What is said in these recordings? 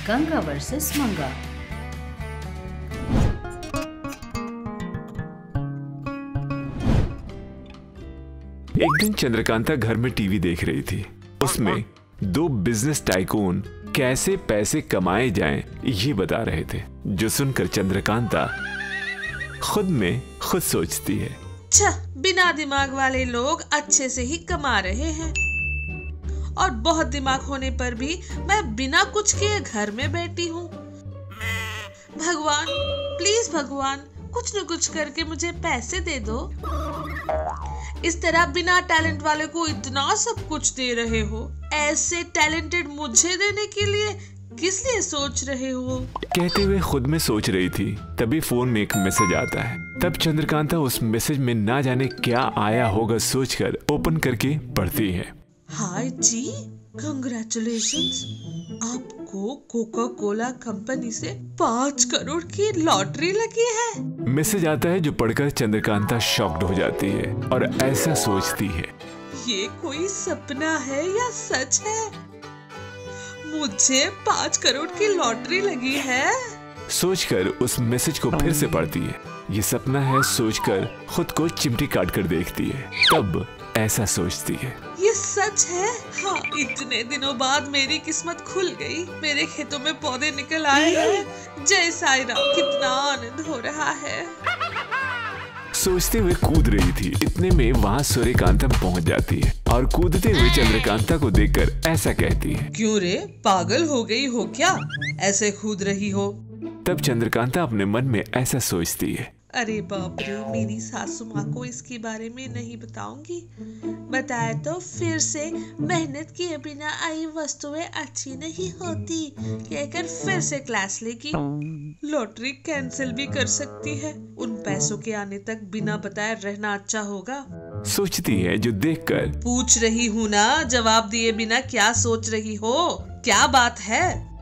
Ganga versus मंगा। एक दिन चंद्रकांता घर में टीवी देख रही थी। उसमें दो बिजनेस टाइकून कैसे पैसे कमाए जाएं ये बता रहे थे, जो सुनकर चंद्रकांता खुद में खुद सोचती है, अच्छा, बिना दिमाग वाले लोग अच्छे से ही कमा रहे हैं और बहुत दिमाग होने पर भी मैं बिना कुछ किए घर में बैठी हूँ। भगवान, प्लीज भगवान, कुछ न कुछ करके मुझे पैसे दे दो। इस तरह बिना टैलेंट वाले को इतना सब कुछ दे रहे हो, ऐसे टैलेंटेड मुझे देने के लिए किस लिए सोच रहे हो? कहते हुए खुद में सोच रही थी, तभी फोन में एक मैसेज आता है। तब चंद्रकांता उस मैसेज में ना जाने क्या आया होगा सोचकर ओपन करके पढ़ती है। हाय जी, कंग्रेचुलेशंस, आपको कोका कोला कंपनी से 5 करोड़ की लॉटरी लगी है। मैसेज आता है जो पढ़कर चंद्रकांता शॉक्ड हो जाती है और ऐसा सोचती है, ये कोई सपना है या सच है? मुझे 5 करोड़ की लॉटरी लगी है। सोचकर उस मैसेज को फिर से पढ़ती है। ये सपना है सोचकर खुद को चिमटी काट कर देखती है। तब ऐसा सोचती है, ये सच है। हाँ, इतने दिनों बाद मेरी किस्मत खुल गई, मेरे खेतों में पौधे निकल आए हैं। जय साईं राम, कितना आनंद हो रहा है। सोचते हुए कूद रही थी। इतने में वहाँ सूर्यकांता पहुँच जाती है और कूदते हुए चंद्रकांता को देखकर ऐसा कहती है, क्यों रे, पागल हो गई हो क्या, ऐसे कूद रही हो? तब चंद्रकांता अपने मन में ऐसा सोचती है, अरे बाप रे, मेरी सासू माँ को इसके बारे में नहीं बताऊंगी। बताए तो फिर से मेहनत किए बिना आई वस्तुएं अच्छी नहीं होती कहकर फिर से क्लास लेगी। लॉटरी कैंसिल भी कर सकती है। उन पैसों के आने तक बिना बताए रहना अच्छा होगा, सोचती है। जो देखकर पूछ रही हूँ ना, जवाब दिए बिना क्या सोच रही हो? क्या बात है?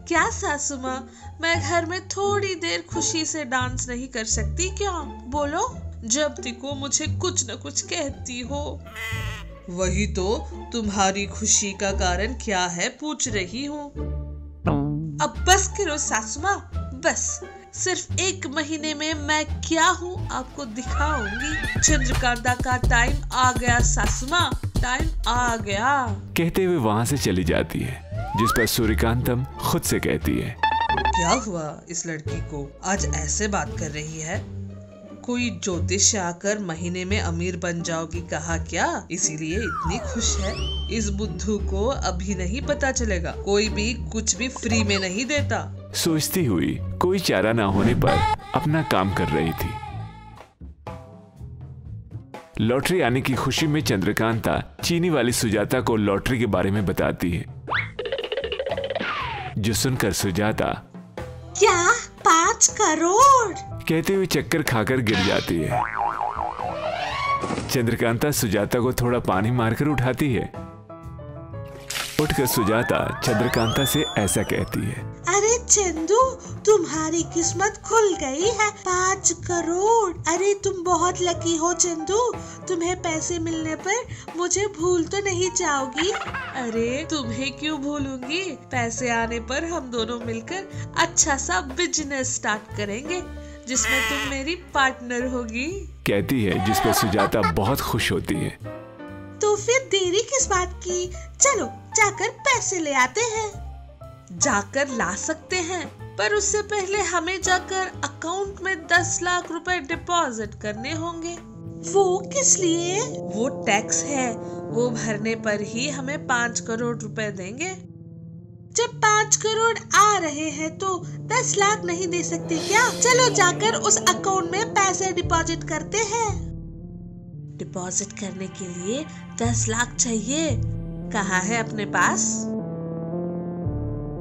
क्या सासू माँ, मैं घर में थोड़ी देर खुशी से डांस नहीं कर सकती क्या? बोलो, जब देखो मुझे कुछ न कुछ कहती हो। वही तो, तुम्हारी खुशी का कारण क्या है पूछ रही हूँ। अब बस करो सासू माँ, बस। सिर्फ 1 महीने में मैं क्या हूँ आपको दिखाऊंगी। चंद्रकांता का टाइम आ गया सासू माँ, टाइम आ गया। कहते हुए वहाँ से चली जाती है, जिस पर सूर्यकांतम खुद से कहती है, क्या हुआ इस लड़की को, आज ऐसे बात कर रही है? कोई ज्योतिष आकर महीने में अमीर बन जाओगी कहा क्या, इसीलिए इतनी खुश है? इस बुद्धू को अभी नहीं पता चलेगा, कोई भी कुछ भी फ्री में नहीं देता। सोचती हुई कोई चारा ना होने पर अपना काम कर रही थी। लॉटरी आने की खुशी में चंद्रकांता चीनी वाली सुजाता को लॉटरी के बारे में बताती है, जो सुनकर सुजाता क्या 5 करोड़ कहते हुए चक्कर खाकर गिर जाती है। चंद्रकांता सुजाता को थोड़ा पानी मारकर उठाती है। उठकर सुजाता चंद्रकांता से ऐसा कहती है, अरे चंदू, तुम्हारी किस्मत खुल गई है, 5 करोड़। अरे तुम बहुत लकी हो चंदू, तुम्हें पैसे मिलने पर मुझे भूल तो नहीं जाओगी? अरे तुम्हें क्यों भूलूंगी, पैसे आने पर हम दोनों मिलकर अच्छा सा बिजनेस स्टार्ट करेंगे, जिसमें तुम मेरी पार्टनर होगी, कहती है, जिस पर सुजाता बहुत खुश होती है। तो फिर देरी किस बात की, चलो जाकर पैसे ले आते हैं। जाकर ला सकते हैं, पर उससे पहले हमें जाकर अकाउंट में 10 लाख रुपए डिपॉजिट करने होंगे। वो किस लिए? वो टैक्स है, वो भरने पर ही हमें 5 करोड़ रुपए देंगे। जब 5 करोड़ आ रहे हैं तो 10 लाख नहीं दे सकते क्या? चलो जाकर उस अकाउंट में पैसे डिपॉजिट करते हैं। डिपॉजिट करने के लिए 10 लाख चाहिए, कहाँ है अपने पास?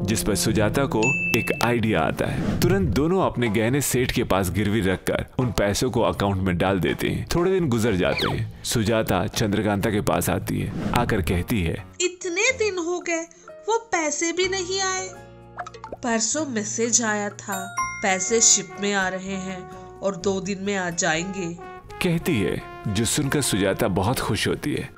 जिस पर सुजाता को एक आइडिया आता है। तुरंत दोनों अपने गहने सेठ के पास गिरवी रखकर उन पैसों को अकाउंट में डाल देते हैं। थोड़े दिन गुजर जाते हैं। सुजाता चंद्रकांता के पास आती है। आकर कहती है, इतने दिन हो गए, वो पैसे भी नहीं आए। परसों मैसेज आया था, पैसे शिप में आ रहे हैं और 2 दिन में आ जाएंगे, कहती है, जो सुनकर सुजाता बहुत खुश होती है।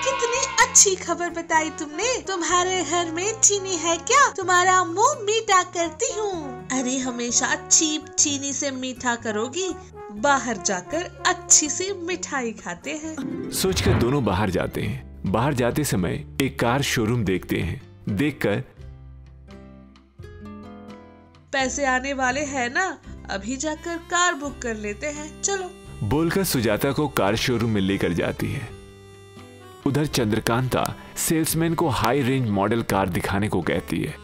कितनी अच्छी खबर बताई तुमने। तुम्हारे घर में चीनी है क्या? तुम्हारा मुंह मीठा करती हूँ। अरे हमेशा चीप चीनी से मीठा करोगी, बाहर जाकर अच्छी सी मिठाई खाते हैं। सोचकर दोनों बाहर जाते हैं। बाहर जाते समय एक कार शोरूम देखते हैं। देखकर पैसे आने वाले हैं ना, अभी जाकर कार बुक कर लेते हैं, चलो। बोलकर सुजाता को कार शोरूम में लेकर जाती है। उधर चंद्रकांता सेल्समैन को हाई रेंज मॉडल कार दिखाने को कहती है,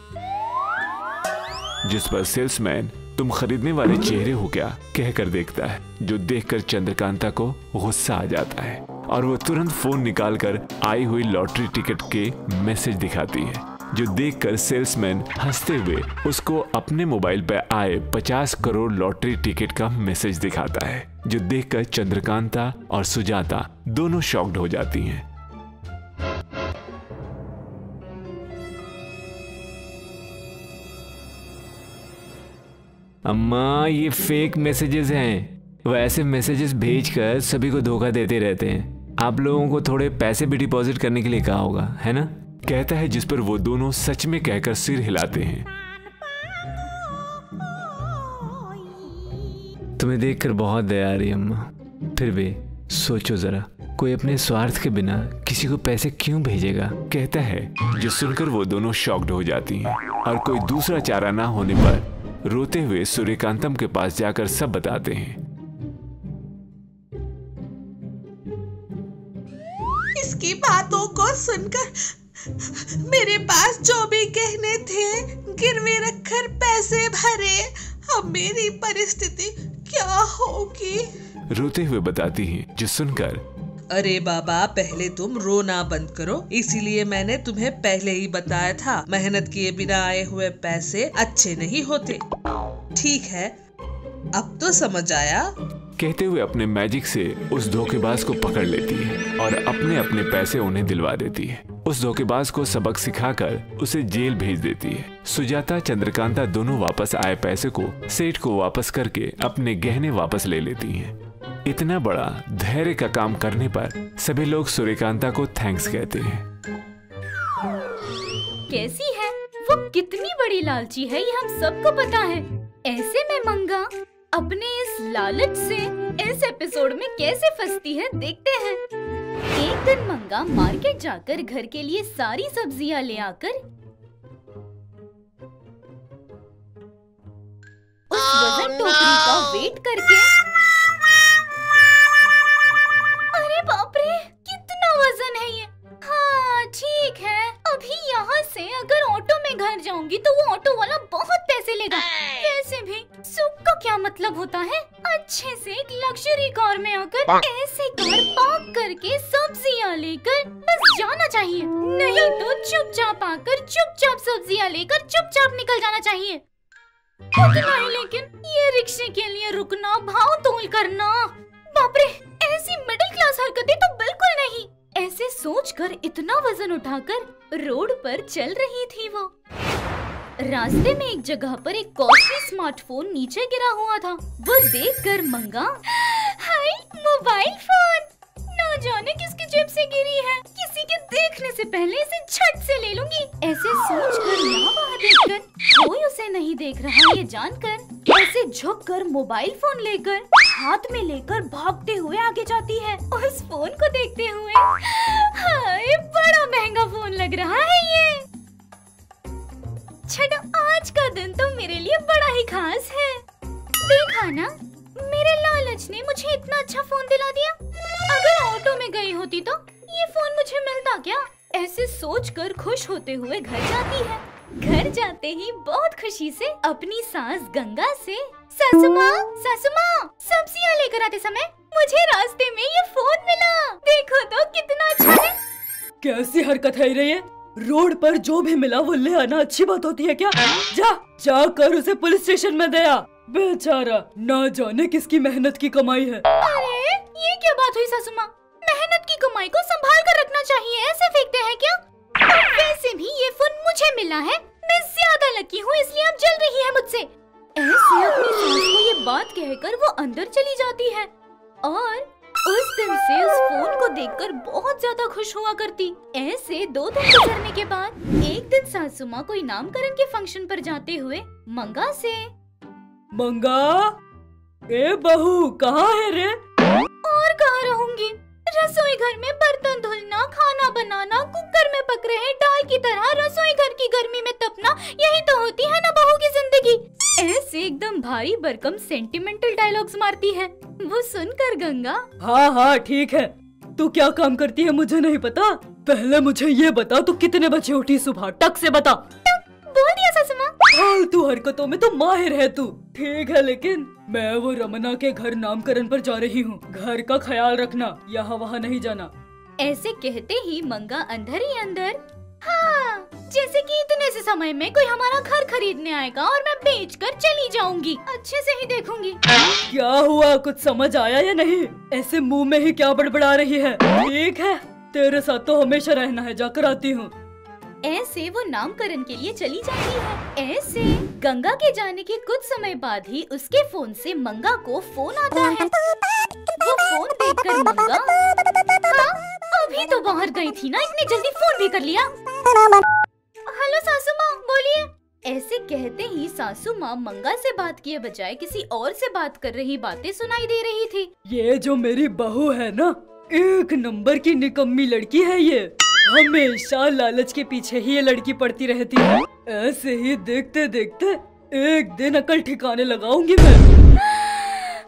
जिस पर सेल्समैन तुम खरीदने वाले चेहरे हो क्या कहकर देखता है, जो देखकर चंद्रकांता को गुस्सा आ जाता है और वो तुरंत फोन निकालकर आई हुई लॉटरी टिकट के मैसेज दिखाती है, जो देखकर सेल्समैन हंसते हुए उसको अपने मोबाइल पर आए 50 करोड़ लॉटरी टिकट का मैसेज दिखाता है, जो देखकर चंद्रकांता और सुजाता दोनों शॉक्ड हो जाती हैं। अम्मा, ये फेक मैसेजेस हैं। वो ऐसे मैसेजेस भेजकर सभी को धोखा देते रहते हैं। आप लोगों को थोड़े पैसे भी डिपॉजिट करने के लिए कहा होगा, है ना? कहता है, जिस पर वो दोनों सच में कहकर सिर हिलाते हैं। तुम्हें देखकर बहुत दया आ रही अम्मा, फिर भी सोचो जरा, कोई अपने स्वार्थ के बिना किसी को पैसे क्यों भेजेगा? कहता है, जो सुनकर वो दोनों शॉक्ड हो जाती हैं और कोई दूसरा चारा ना होने पर रोते हुए सूर्यकांतम के पास जाकर सब बताते हैं। इसकी बातों को सुनकर मेरे पास जो भी गहने थे गिरवे रखकर पैसे भरे, अब मेरी परिस्थिति क्या होगी? रोते हुए बताती हैं, जो सुनकर, अरे बाबा, पहले तुम रोना बंद करो, इसीलिए मैंने तुम्हें पहले ही बताया था, मेहनत किए बिना आए हुए पैसे अच्छे नहीं होते। ठीक है, अब तो समझ आया। कहते हुए अपने मैजिक से उस धोखेबाज को पकड़ लेती है और अपने अपने पैसे उन्हें दिलवा देती है। उस धोखेबाज को सबक सिखाकर उसे जेल भेज देती है। सुजाता, चंद्रकांता दोनों वापस आए पैसे को सेठ को वापस करके अपने गहने वापस ले लेती हैं। इतना बड़ा धैर्य का काम करने पर सभी लोग सूर्यकांता को थैंक्स कहते हैं। कैसी है वो, कितनी बड़ी लालची है ये हम सबको पता है। ऐसे में मंगा अपने इस लालच से इस एपिसोड में कैसे फंसती है, देखते हैं। एक दिन मंगा मार्केट जाकर घर के लिए सारी सब्जियां ले आकर उस वजन टोकरी का वेट करके, अरे बाप रे, कितना वजन है ये। हाँ ठीक है, अभी यहाँ से अगर ऑटो में घर जाऊंगी तो वो ऑटो वाला बहुत पैसे लेगा। वैसे भी सुख का क्या मतलब होता है, अच्छे से एक लग्जरी कार में आकर ऐसे कार पार्क करके सब्जियाँ लेकर बस जाना चाहिए, नहीं तो चुपचाप आकर चुपचाप सब्जियाँ लेकर चुपचाप निकल जाना चाहिए। उतना ही, लेकिन ये रिक्शे के लिए रुकना, भाव तोल करना, बाप रे, ऐसी मिडिल क्लास हरकतें तो बिल्कुल नहीं। ऐसे सोचकर इतना वजन उठाकर रोड पर चल रही थी वो। रास्ते में एक जगह पर एक कॉस्टली स्मार्टफोन नीचे गिरा हुआ था। वो देखकर मंगा, हाय मोबाइल फोन, ना जाने किसकी जेब से गिरी है, किसी के देखने से पहले इसे झट से ले लूंगी। ऐसे सोचकर यहाँ वहाँ देखकर कोई उसे नहीं देख रहा ये जानकर ऐसे झुककर मोबाइल फोन लेकर हाथ में लेकर भागते हुए आगे जाती है। उस फोन को देखते हुए, हाय बड़ा महंगा फोन लग रहा है ये। छठा, आज का दिन तो मेरे लिए बड़ा ही खास है। देखा ना, मेरे लालच ने मुझे इतना अच्छा फोन दिला दिया। अगर ऑटो में गई होती तो ये फोन मुझे मिलता क्या? ऐसे सोचकर खुश होते हुए घर जाती है। घर जाते ही बहुत खुशी से अपनी सास गंगा से, सासू माँ सब्जियाँ लेकर आते समय मुझे रास्ते में ये फोन मिला, देखो तो कितना अच्छा है। कैसी हरकत है ये, रोड पर जो भी मिला वो ले आना अच्छी बात होती है क्या? जाकर उसे पुलिस स्टेशन में दे आ। बेचारा, ना जाने किसकी मेहनत की कमाई है। अरे ये क्या बात हुई सासू माँ, मेहनत की कमाई को संभाल कर रखना चाहिए, ऐसे फेंकते हैं क्या? वैसे भी ये फोन मुझे मिला है, मैं ज्यादा लकी हूँ इसलिए अब जल रही है मुझसे। ऐसे अपनी सास को ये बात कहकर वो अंदर चली जाती है और उस दिन से उस फोन को देखकर बहुत ज्यादा खुश हुआ करती। ऐसे 2 दिन गुजरने के बाद एक दिन सासू माँ कोई नामकरण के फंक्शन पर जाते हुए मंगा से, मंगा, ए बहू कहाँ है रे? और कहाँ रहूंगी, रसोई घर में बर्तन धुलना, खाना बनाना, कुकर में पक रहे दाल की तरह रसोई घर की गर्मी में तपना, यही तो होती है ना बहू की जिंदगी। ऐसे एकदम भारी भरकम सेंटिमेंटल डायलॉग्स मारती है। वो सुनकर गंगा, हाँ हाँ ठीक है, तू क्या काम करती है मुझे नहीं पता, पहले मुझे ये बता तू कितने बजे उठी सुबह, टक से बता। बोल दिया सासू माँ। फालतू हरकतों में तो माहिर है तू। ठीक है लेकिन मैं वो रमना के घर नामकरण पर जा रही हूँ, घर का ख्याल रखना, यहाँ वहाँ नहीं जाना। ऐसे कहते ही मंगा अंदर ही अंदर, हाँ, जैसे कि इतने से समय में कोई हमारा घर खरीदने आएगा और मैं बेचकर चली जाऊंगी, अच्छे से ही देखूंगी। क्या हुआ, कुछ समझ आया या नहीं? ऐसे मुंह में ही क्या बड़बड़ा रही है? ठीक है, तेरे साथ तो हमेशा रहना है, जाकर आती हूँ। ऐसे वो नामकरण के लिए चली जाती है। ऐसे गंगा के जाने के कुछ समय बाद ही उसके फोन से मंगा को फोन आता है। वो फोन देखकर मंगा, हाँ, अभी तो बाहर गई थी ना, इतनी जल्दी फोन भी कर लिया। हेलो सासू माँ, बोलिए। ऐसे कहते ही सासू माँ मंगा से बात किए बजाय किसी और से बात कर रही बातें सुनाई दे रही थी। ये जो मेरी बहू है ना, 1 नंबर की निकम्मी लड़की है ये, हमेशा लालच के पीछे ही ये लड़की पड़ती रहती है। ऐसे ही देखते देखते एक दिन अकल ठिकाने लगाऊंगी मैं।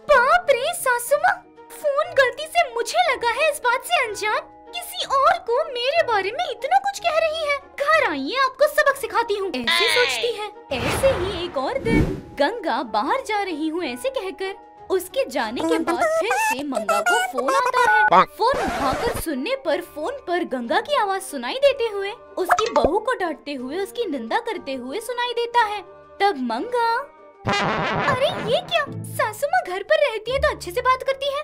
बाप रे सासू माँ, फोन गलती से मुझे लगा है इस बात से अनजान, किसी और को मेरे बारे में इतना कुछ कह रही है। घर आइए, आपको सबक सिखाती हूँ, ऐसे सोचती है। ऐसे ही एक और दिन गंगा बाहर जा रही हूँ ऐसे कहकर उसके जाने के बाद फिर से मंगा को फोन आता है। फोन उठाकर सुनने पर फोन पर गंगा की आवाज सुनाई देते हुए उसकी बहू को डांटते हुए उसकी निंदा करते हुए सुनाई देता है। तब मंगा, अरे ये क्या, सासू माँ घर पर रहती है तो अच्छे से बात करती है,